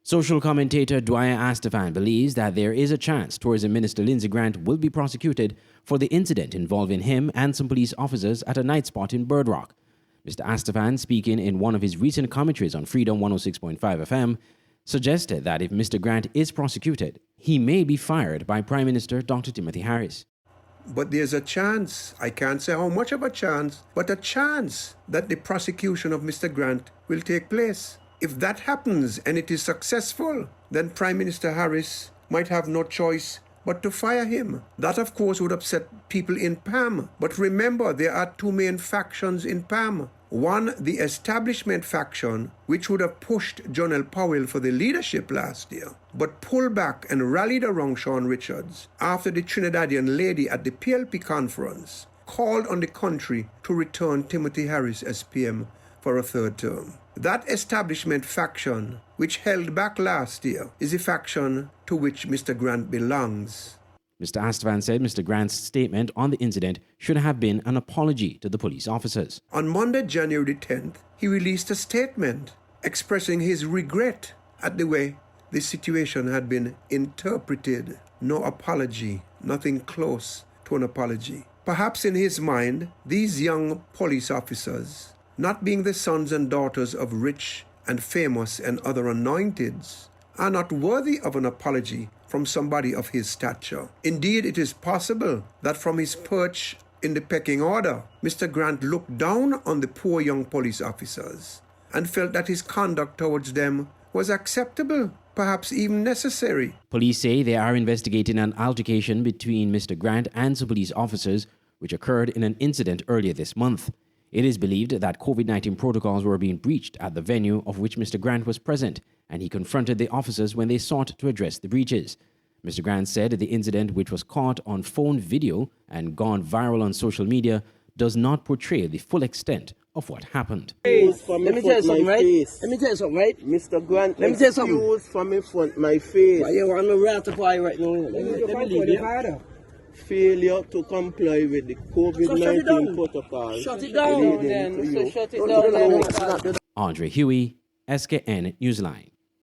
Social commentator Dwyer Astaphan believes that there is a chance Tourism Minister Lindsey Grant will be prosecuted for the incident involving him and some police officers at a night spot in Bird Rock. Mr. Astaphan, speaking in one of his recent commentaries on Freedom 106.5 FM, suggested that if Mr. Grant is prosecuted, he may be fired by Prime Minister Dr. Timothy Harris. But there's a chance, I can't say how much of a chance, but a chance that the prosecution of Mr. Grant will take place. If that happens and it is successful, then Prime Minister Harris might have no choice but to fire him. That, of course, would upset people in PAM. But remember, there are two main factions in PAM. One, the establishment faction, which would have pushed Jonell Powell for the leadership last year, but pulled back and rallied around Sean Richards after the Trinidadian lady at the PLP conference called on the country to return Timothy Harris as PM for a third term. That establishment faction, which held back last year, is a faction to which Mr. Grant belongs. Mr. Astaphan said Mr. Grant's statement on the incident should have been an apology to the police officers. On Monday, January 10th, he released a statement expressing his regret at the way the situation had been interpreted. No apology, nothing close to an apology. Perhaps in his mind, these young police officers, not being the sons and daughters of rich and famous and other anointeds, are not worthy of an apology from somebody of his stature. Indeed, it is possible that from his perch in the pecking order, Mr. Grant looked down on the poor young police officers and felt that his conduct towards them was acceptable, perhaps even necessary. Police say they are investigating an altercation between Mr. Grant and some police officers, which occurred in an incident earlier this month. It is believed that COVID-19 protocols were being breached at the venue of which Mr. Grant was present, and he confronted the officers when they sought to address the breaches. Mr. Grant said the incident, which was caught on phone video and gone viral on social media, does not portray the full extent of what happened. Let me tell you something, right? Mr. Grant, let me tell you something. From in front my face. Why you want me to ratify right now? Let me leave you. Failure to comply with the COVID-19 protocol. Shut it down then. So shut it down. Andre Huey, SKN Newsline.